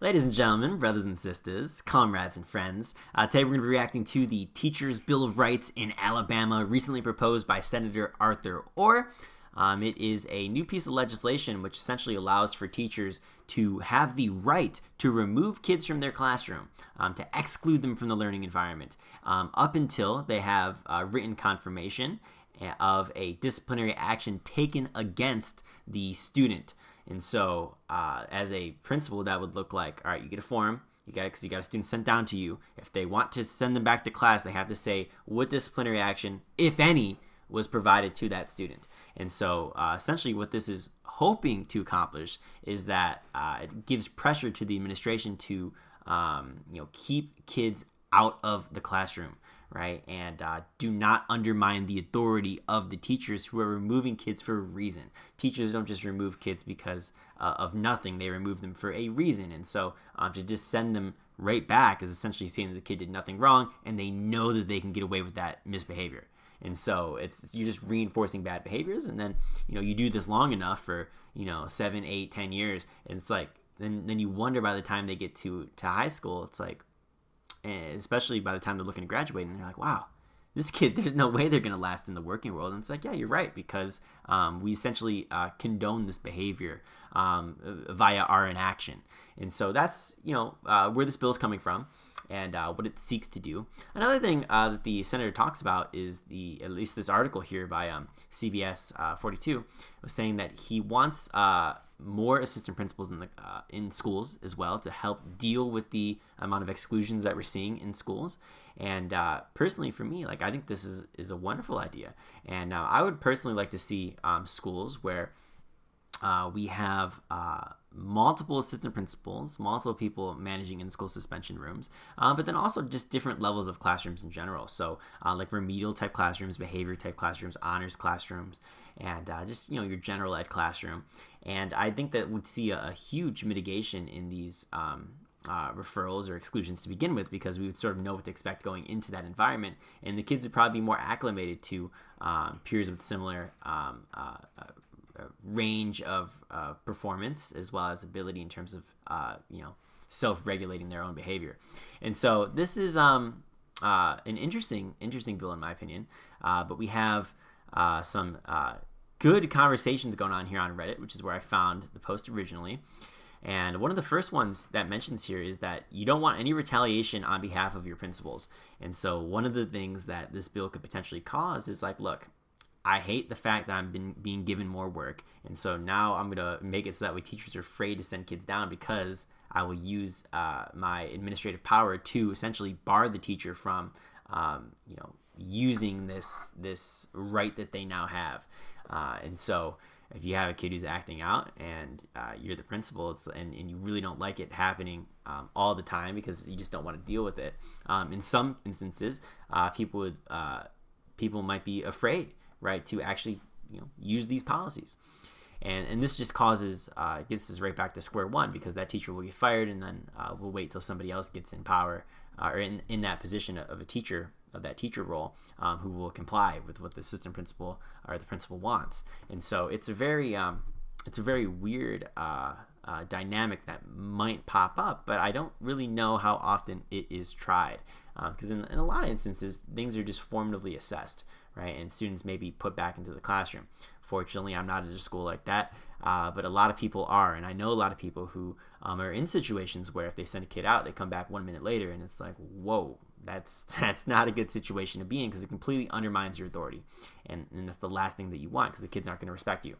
Ladies and gentlemen, brothers and sisters, comrades and friends, today we're going to be reacting to the Teachers' Bill of Rights in Alabama, recently proposed by Senator Arthur Orr. It is a new piece of legislation which essentially allows for teachers to have the right to remove kids from their classroom, to exclude them from the learning environment, up until they have written confirmation of a disciplinary action taken against the student. And so, as a principal, that would look like, all right, you get a form, because you got a student sent down to you. If they want to send them back to class, they have to say what disciplinary action, if any, was provided to that student. And so, essentially, what this is hoping to accomplish is that it gives pressure to the administration to, keep kids out of the classroom, right? And do not undermine the authority of the teachers who are removing kids for a reason. Teachers don't just remove kids because of nothing. They remove them for a reason. And so to just send them right back is essentially saying that the kid did nothing wrong and they know that they can get away with that misbehavior. And so you're just reinforcing bad behaviors. And then, you do this long enough for, 7, 8, 10 years. And it's like, then you wonder by the time they get to high school, it's like, and especially by the time they're looking to graduate, and they're like, wow, this kid, there's no way they're going to last in the working world. And it's like, yeah, you're right, because we essentially condone this behavior via our inaction. And so that's, where this bill is coming from and what it seeks to do. Another thing that the senator talks about is at least this article here by CBS 42 was saying that he wants more assistant principals in schools as well to help deal with the amount of exclusions that we're seeing in schools. And personally, for me, I think this is a wonderful idea. And I would personally like to see schools where we have multiple assistant principals, multiple people managing in-school suspension rooms, but then also just different levels of classrooms in general. So like remedial type classrooms, behavior type classrooms, honors classrooms, and just, your general ed classroom. And I think that would see a huge mitigation in these referrals or exclusions to begin with, because we would sort of know what to expect going into that environment. And the kids would probably be more acclimated to peers with similar range of performance, as well as ability in terms of self-regulating their own behavior. And so this is an interesting bill in my opinion, but we have some good conversations going on here on Reddit, which is where I found the post originally. And one of the first ones that mentions here is that you don't want any retaliation on behalf of your principals. And so one of the things that this bill could potentially cause is like, look, I hate the fact that I'm being given more work, and so now I'm going to make it so that way teachers are afraid to send kids down, because I will use my administrative power to essentially bar the teacher from using this right that they now have. And so if you have a kid who's acting out and you're the principal, and you really don't like it happening all the time because you just don't want to deal with it, in some instances people might be afraid, right, to actually use these policies. And this just gets us right back to square one, because that teacher will get fired, and then we'll wait till somebody else gets in power or in that position of a teacher, of that teacher role, who will comply with what the assistant principal or the principal wants. And so it's a very weird dynamic that might pop up, but I don't really know how often it is tried, because in a lot of instances things are just formatively assessed, right, and students may be put back into the classroom. Fortunately, I'm not at a school like that, but a lot of people are, and I know a lot of people who are in situations where if they send a kid out, they come back 1 minute later, and it's like, whoa, that's not a good situation to be in, because it completely undermines your authority, and that's the last thing that you want, because the kids aren't going to respect you.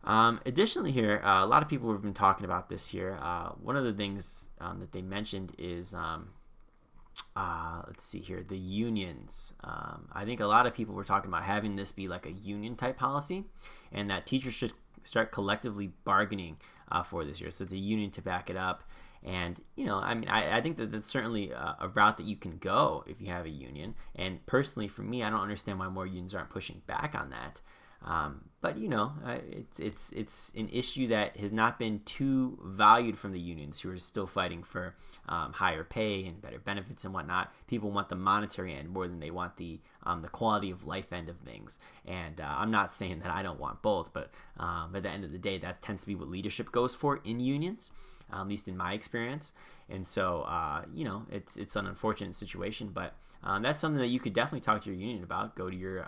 Additionally here, a lot of people have been talking about this here. One of the things that they mentioned is let's see here, the unions. I think a lot of people were talking about having this be like a union type policy, and that teachers should start collectively bargaining for this year. So it's a union to back it up. And, I think that that's certainly a route that you can go if you have a union. And personally, for me, I don't understand why more unions aren't pushing back on that. But it's an issue that has not been too valued from the unions, who are still fighting for higher pay and better benefits and whatnot. People want the monetary end more than they want the quality of life end of things. And I'm not saying that I don't want both, but at the end of the day, that tends to be what leadership goes for in unions. at least in my experience. And so, it's an unfortunate situation, but that's something that you could definitely talk to your union about. Go to your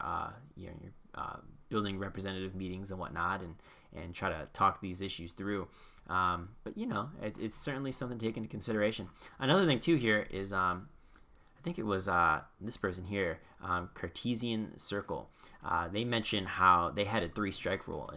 building representative meetings and whatnot, and try to talk these issues through. But it's certainly something to take into consideration. Another thing too here is I think it was this person here, Cartesian Circle. They mentioned how they had a 3-strike rule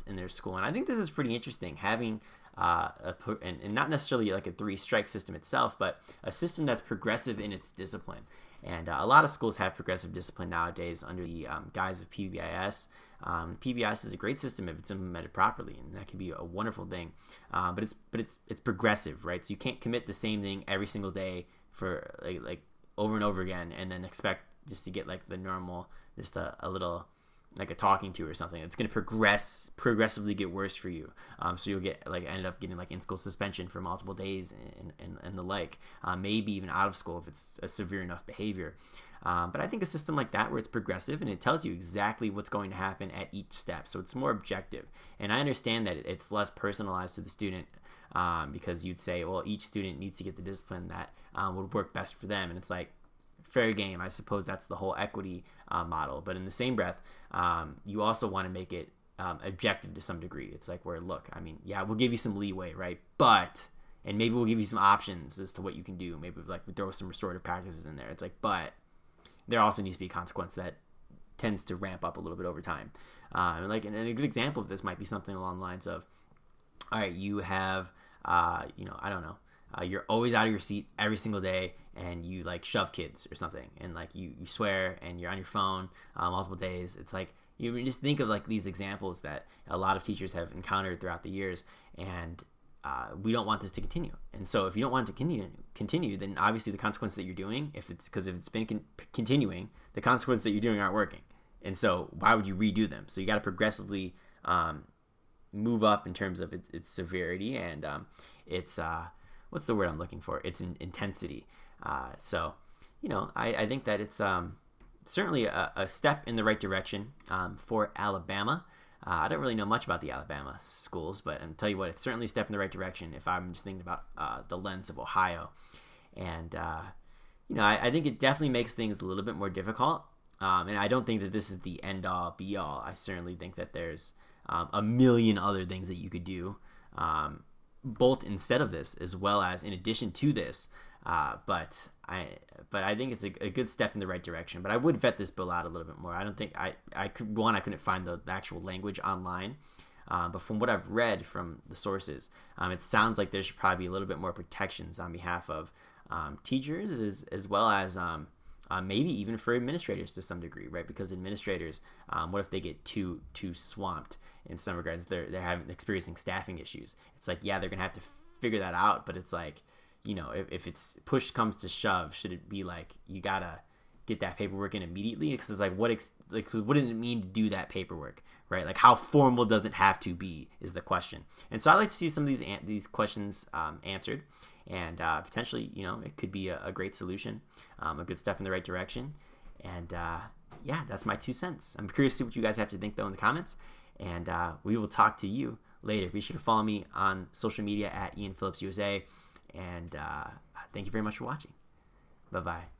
in their school, and I think this is pretty interesting, having and not necessarily like a 3-strike system itself, but a system that's progressive in its discipline. And a lot of schools have progressive discipline nowadays under the guise of PBIS. PBIS is a great system if it's implemented properly, and that can be a wonderful thing. But it's progressive, right? So you can't commit the same thing every single day for like over and over again, and then expect just to get like the normal, just a little like a talking to or something. It's going to progressively get worse for you. So you'll end up getting like in-school suspension for multiple days and the like, maybe even out of school if it's a severe enough behavior. But I think a system like that where it's progressive and it tells you exactly what's going to happen at each step, so it's more objective. And I understand that it's less personalized to the student, because you'd say, well, each student needs to get the discipline that would work best for them. And it's like, fair game. I suppose that's the whole equity model. But in the same breath, you also want to make it objective to some degree. It's like, where, look, I mean, yeah, we'll give you some leeway, right? And maybe we'll give you some options as to what you can do. Maybe like we throw some restorative practices in there. It's like, but there also needs to be a consequence that tends to ramp up a little bit over time. And a good example of this might be something along the lines of, all right, you have, I don't know, you're always out of your seat every single day, and you like shove kids or something, and like you swear, and you're on your phone multiple days. It's like, you just think of like these examples that a lot of teachers have encountered throughout the years, and we don't want this to continue. And so if you don't want it to continue, then obviously the consequence that you're doing, if it's been continuing, the consequences that you're doing aren't working. And so why would you redo them? So you got to progressively move up in terms of its severity and its what's the word I'm looking for? Its intensity. I think that it's certainly a step in the right direction for Alabama. I don't really know much about the Alabama schools, but I'll tell you what, it's certainly a step in the right direction if I'm just thinking about the lens of Ohio. And, I think it definitely makes things a little bit more difficult. And I don't think that this is the end-all, be-all. I certainly think that there's a million other things that you could do, both instead of this as well as in addition to this. But I think it's a good step in the right direction. But I would vet this bill out a little bit more. I don't think I couldn't find the actual language online. But from what I've read from the sources, it sounds like there should probably be a little bit more protections on behalf of teachers as well as maybe even for administrators to some degree, right? Because administrators, what if they get too swamped in some regards? They're experiencing staffing issues. It's like, yeah, they're gonna have to figure that out, but it's like, if it's push comes to shove, should it be like you gotta get that paperwork in immediately? Because it's like, what does it mean to do that paperwork, right? Like, how formal does it have to be is the question. And so I like to see some of these questions answered, and potentially, it could be a great solution, a good step in the right direction. And that's my 2 cents. I'm curious to see what you guys have to think though in the comments, and we will talk to you later. Be sure to follow me on social media at Ian Phillips USA. And thank you very much for watching. Bye-bye.